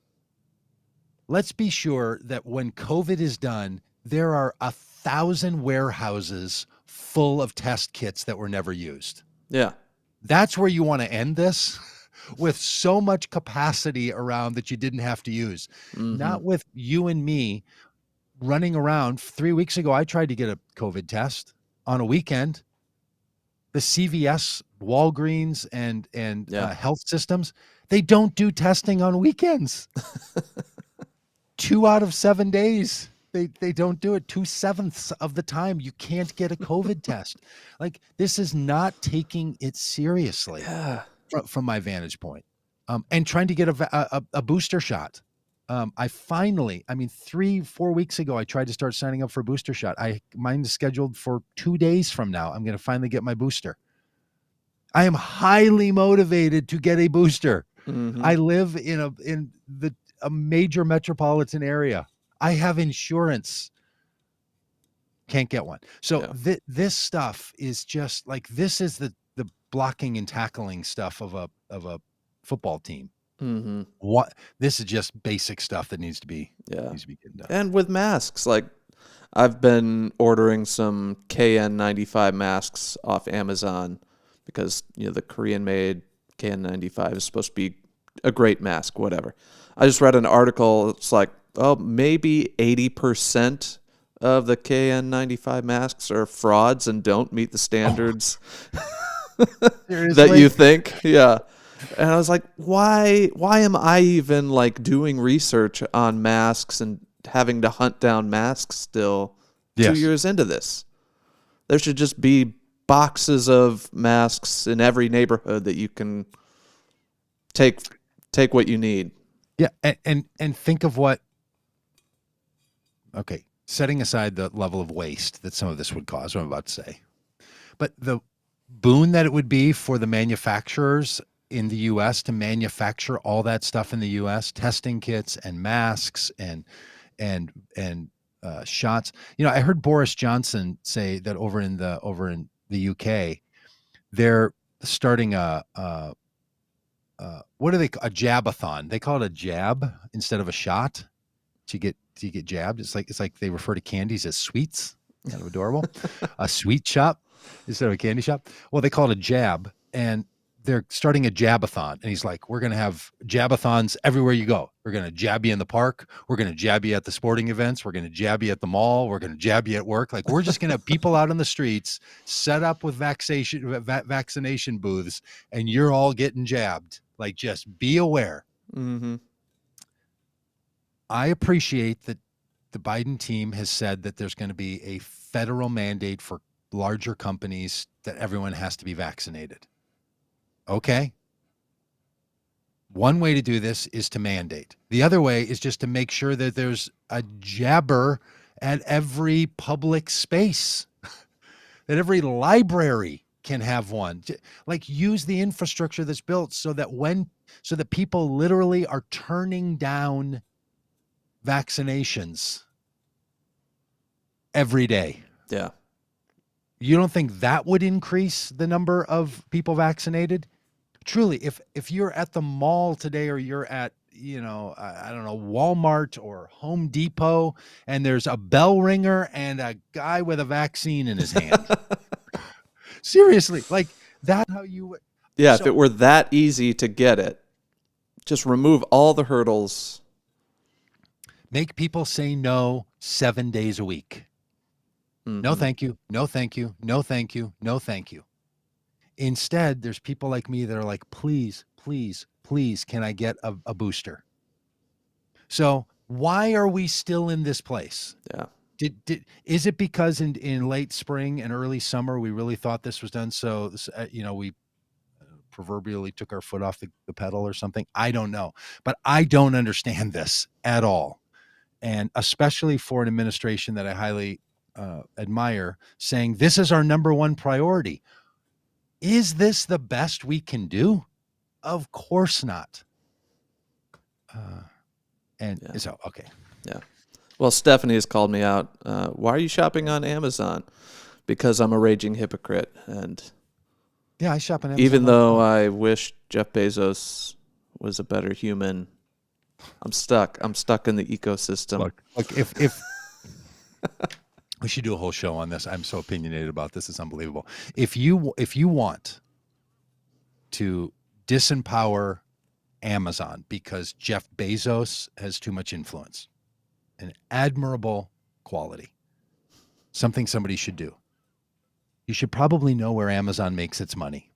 let's be sure that when COVID is done, there are 1,000 warehouses full of test kits that were never used. Yeah. That's where you want to end this, with so much capacity around that you didn't have to use. Mm-hmm. Not with you and me running around. 3 weeks ago, I tried to get a COVID test on a weekend. The CVS, Walgreens, and Yeah. health systems, they don't do testing on weekends. 2 out of 7 days. They don't do it. 2/7 of the time you can't get a COVID test. Like, this is not taking it seriously Yeah. from my vantage point. And trying to get a booster shot. I finally, I mean, 3-4 weeks ago, I tried to start signing up for a booster shot. Mine is scheduled for 2 days from now. I'm going to finally get my booster. I am highly motivated to get a booster. Mm-hmm. I live in a major metropolitan area. I have insurance. Can't get one. So Yeah. this stuff is just like, this is the blocking and tackling stuff of a football team. Mm-hmm. What this is just basic stuff that needs to be Yeah. getting done. And with masks, like I've been ordering some KN95 masks off Amazon because, the Korean made KN95 is supposed to be a great mask, whatever. I just read an article. It's like, oh, maybe 80% of the KN95 masks are frauds and don't meet the standards that you think. Yeah. And I was like, why am I even like doing research on masks and having to hunt down masks still 2 years into this? There should just be boxes of masks in every neighborhood that you can take what you need. Yeah, and think of what. Okay, setting aside the level of waste that some of this would cause, what I'm about to say, but the boon that it would be for the manufacturers in the U.S. to manufacture all that stuff in the U.S., testing kits and masks and shots. I heard Boris Johnson say that over in the UK, they're starting what do they call a jabathon? They call it a jab instead of a shot. To get jabbed. It's like they refer to candies as sweets. Kind of adorable. A sweet shop instead of a candy shop. Well, they call it a jab, and they're starting a jabathon. And he's like, we're going to have jabathons everywhere you go. We're going to jab you in the park. We're going to jab you at the sporting events. We're going to jab you at the mall. We're going to jab you at work. Like, we're just going to have people out on the streets set up with vaccination booths, and you're all getting jabbed. Like, just be aware. Mm-hmm. I appreciate that the Biden team has said that there's going to be a federal mandate for larger companies that everyone has to be vaccinated. Okay. One way to do this is to mandate. The other way is just to make sure that there's a jabber at every public space, that every library can have one. Like, use the infrastructure that's built so that people literally are turning down vaccinations every day. Yeah. You don't think that would increase the number of people vaccinated? Truly, if you're at the mall today, or you're at, I don't know, Walmart or Home Depot, and there's a bell ringer and a guy with a vaccine in his hand. Seriously, like, that how you Yeah, if it were that easy to get it, just remove all the hurdles. Make people say no 7 days a week. Mm-hmm. No, thank you. No, thank you. No, thank you. No, thank you. Instead, there's people like me that are like, please, please, please, can I get a booster? So why are we still in this place? Yeah. Is it because in late spring and early summer, we really thought this was done? So, we proverbially took our foot off the pedal or something. I don't know, but I don't understand this at all. And especially for an administration that I highly admire, saying this is our number one priority. Is this the best we can do? Of course not. And Yeah. so, okay. Yeah. Well, Stephanie has called me out. Why are you shopping on Amazon? Because I'm a raging hypocrite. And Yeah, I shop on Amazon even all the though time. I wish Jeff Bezos was a better human, I'm stuck. I'm stuck in the ecosystem. Look, if we should do a whole show on this. I'm so opinionated about this. It's unbelievable. If you want to disempower Amazon because Jeff Bezos has too much influence, an admirable quality, something somebody should do. You should probably know where Amazon makes its money.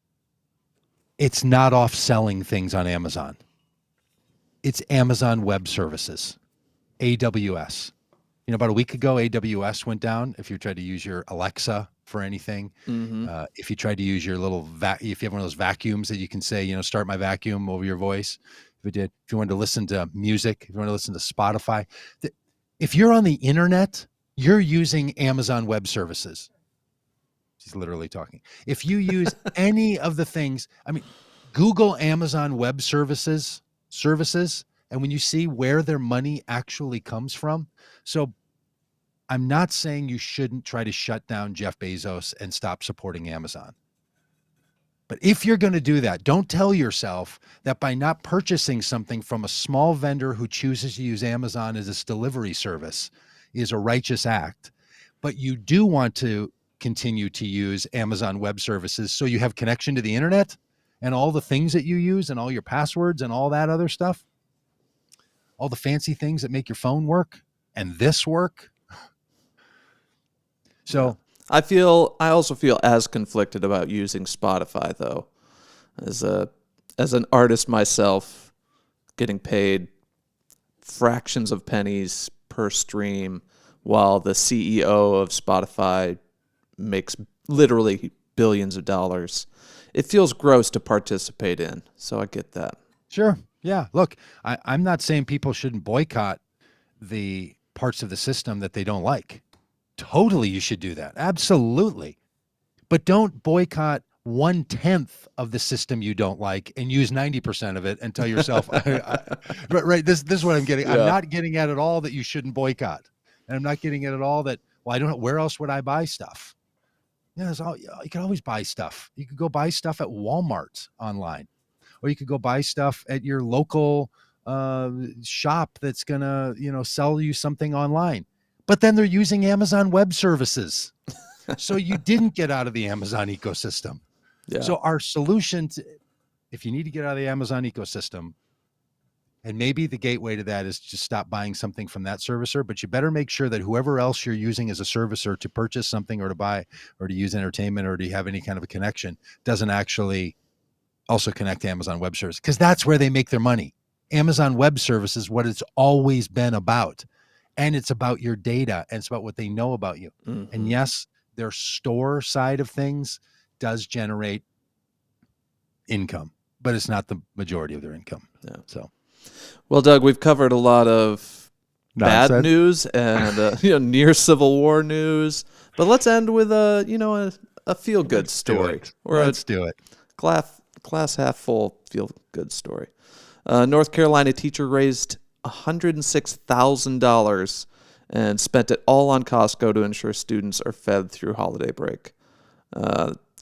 It's not off selling things on Amazon. It's Amazon Web Services, AWS. About a week ago, AWS went down. If you tried to use your Alexa for anything, Mm-hmm. if you tried to use your little if you have one of those vacuums that you can say, start my vacuum over your voice. If you wanted to listen to music, if you want to listen to Spotify, if you're on the internet, you're using Amazon Web Services. She's literally talking. If you use any of the things, Google Amazon Web Services, and when you see where their money actually comes from. So I'm not saying you shouldn't try to shut down Jeff Bezos and stop supporting Amazon. But if you're going to do that, don't tell yourself that by not purchasing something from a small vendor who chooses to use Amazon as its delivery service is a righteous act. But you do want to continue to use Amazon Web Services so you have connection to the internet and all the things that you use and all your passwords and all that other stuff, all the fancy things that make your phone work and this work. So I also feel as conflicted about using Spotify though, as an artist myself, getting paid fractions of pennies per stream, while the CEO of Spotify makes literally billions of dollars. It feels gross to participate in, so I get that. sure. Yeah. Look, I'm not saying people shouldn't boycott the parts of the system that they don't like. Totally, you should do that. Absolutely. But don't boycott 1/10 of the system you don't like and use 90% of it and tell yourself, right. This is what I'm getting. I'm Yeah. not getting at all that you shouldn't boycott. And I'm not getting at all that, well, I don't know, where else would I buy stuff? Yeah, you can always buy stuff. You could go buy stuff at Walmart online, or you could go buy stuff at your local shop that's gonna, sell you something online. But then they're using Amazon Web Services, so you didn't get out of the Amazon ecosystem. Yeah. So our solution, if you need to get out of the Amazon ecosystem, and maybe the gateway to that is just stop buying something from that servicer, but you better make sure that whoever else you're using as a servicer to purchase something or to buy or to use entertainment or to have any kind of a connection doesn't actually also connect to Amazon Web Services, because that's where they make their money. Amazon Web Services is what it's always been about. And it's about your data and it's about what they know about you. Mm-hmm. And yes, their store side of things does generate income, but it's not the majority of their income. Yeah. So, well, Doug, we've covered a lot of bad news and near Civil War news, but let's end with a feel good story. Let's do it. Glass half full feel good story. North Carolina teacher raised $106,000 and spent it all on Costco to ensure students are fed through holiday break.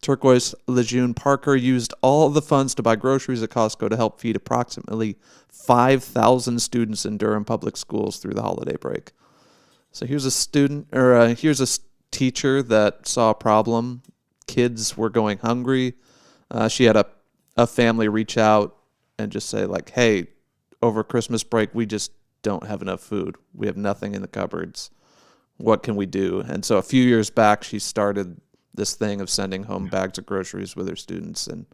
Turquoise Lejeune Parker used all of the funds to buy groceries at Costco to help feed approximately 5,000 students in Durham public schools through the holiday break. So here's a teacher that saw a problem. Kids were going hungry. She had a family reach out and just say, like, hey, over Christmas break, we just don't have enough food. We have nothing in the cupboards. What can we do? And so a few years back, she started this thing of sending home bags of groceries with her students. And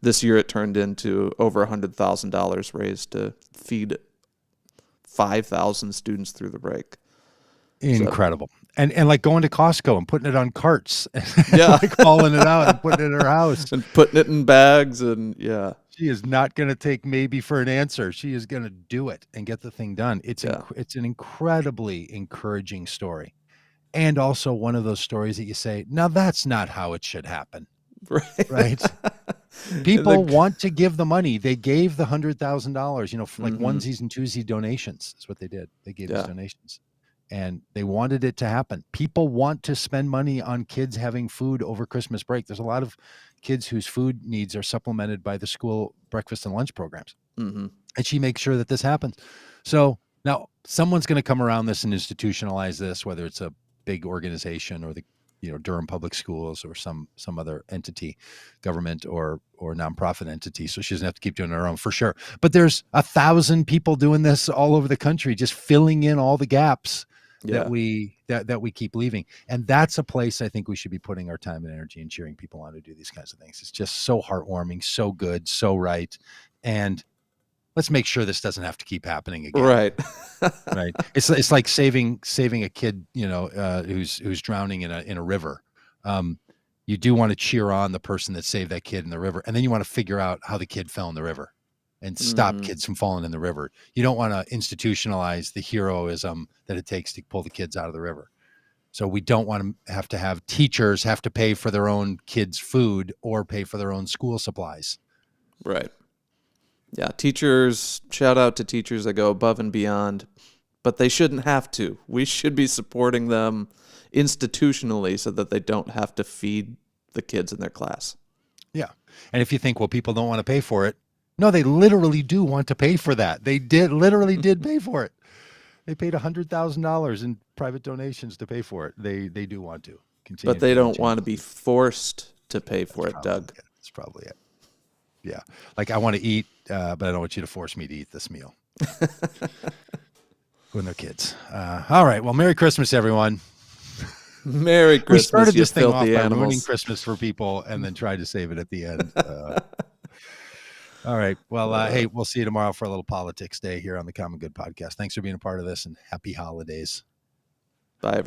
this year it turned into over $100,000 raised to feed 5,000 students through the break. Incredible. And like going to Costco and putting it on carts, Yeah. like hauling it out and putting it in her house and putting it in bags. And yeah, she is not going to take maybe for an answer. She is going to do it and get the thing done. It's an incredibly encouraging story. And also one of those stories that you say, now that's not how it should happen. Right. Right. People want to give the money. They gave the $100,000, for like Mhm. onesies and twosies donations is what they did. They gave these Yeah. donations and they wanted it to happen. People want to spend money on kids having food over Christmas break. There's a lot of kids whose food needs are supplemented by the school breakfast and lunch programs. Mhm. And she makes sure that this happens. So now someone's going to come around this and institutionalize this, whether it's a big organization or the Durham Public Schools or some other entity, government or nonprofit entity. So she doesn't have to keep doing it on her own for sure. But there's 1,000 people doing this all over the country, just filling in all the gaps that Yeah. we keep leaving. And that's a place I think we should be putting our time and energy and cheering people on to do these kinds of things. It's just so heartwarming, so good, so right. And let's make sure this doesn't have to keep happening again. Right. Right. It's like saving a kid, who's drowning in a river. You do want to cheer on the person that saved that kid in the river, and then you want to figure out how the kid fell in the river and stop Mhm. kids from falling in the river. You don't want to institutionalize the heroism that it takes to pull the kids out of the river. So we don't want to have teachers have to pay for their own kids' food or pay for their own school supplies. Right. Yeah, teachers, shout out to teachers that go above and beyond, but they shouldn't have to. We should be supporting them institutionally so that they don't have to feed the kids in their class. Yeah. And if you think, well, people don't want to pay for it, no, they literally do want to pay for that. They literally did pay for it. They paid $100,000 in private donations to pay for it. They do want to continue. But they to don't want to be forced to pay for it, Doug. That's probably it. Yeah. Like I want to eat, but I don't want you to force me to eat this meal. When they're kids. All right. Well, Merry Christmas, everyone. Merry Christmas, We started you this thing off filthy by ruining animals. Christmas for people and then tried to save it at the end. All right. Well, hey, we'll see you tomorrow for a little politics day here on the Common Good Podcast. Thanks for being a part of this and happy holidays. Bye, everybody.